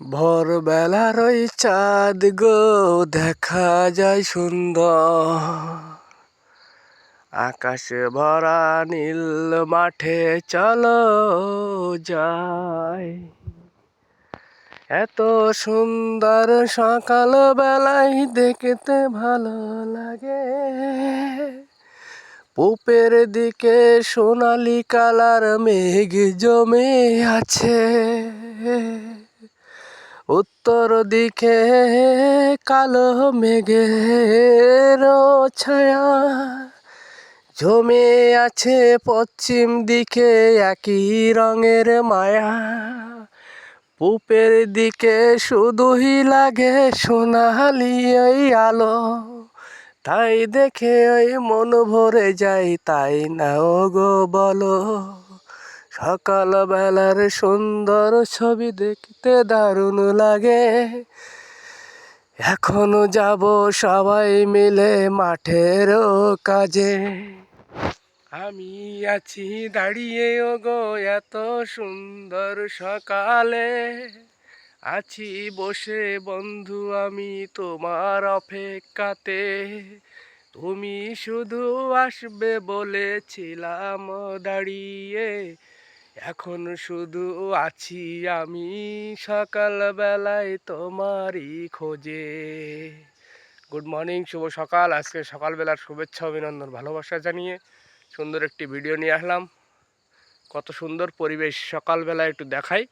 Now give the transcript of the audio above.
ভোরবেলার ওই চাঁদ গো দেখা যায় সুন্দর, আকাশে ভরা নীল মাঠে চলো যাই। এত সুন্দর সকাল বেলায় দেখতে ভালো লাগে, পূবের দিকে সোনালি কালার মেঘ জমে আছে, উত্তর দিকে কালো মেঘের ছায়া জমে আছে, পশ্চিম দিকে একই রঙের মায়া। পূবের দিকে শুধুই লাগে সোনালি ওই আলো, তাই দেখে ওই মন ভরে যায়, তাই না ও গো বলো। সকালবেলার সুন্দর ছবি দেখতে দারুণ লাগে, এখনো যাব সবাই মিলে মাঠের কাজে। আমি আছি দাঁড়িয়ে ও গো এত সুন্দর সকালে, আছি বসে বন্ধু আমি তোমার অপেক্ষাতে। তুমি শুধু আসবে বলেছিলাম দাঁড়িয়ে, এখন শুধু আছি আমি সকালবেলায় তোমারই খোঁজে। গুড মর্নিং, শুভ সকাল। আজকে সকালবেলার শুভেচ্ছা অভিনন্দন ভালোবাসা জানিয়ে সুন্দর একটি ভিডিও নিয়ে আসলাম। কত সুন্দর পরিবেশ সকালবেলা একটু দেখাই।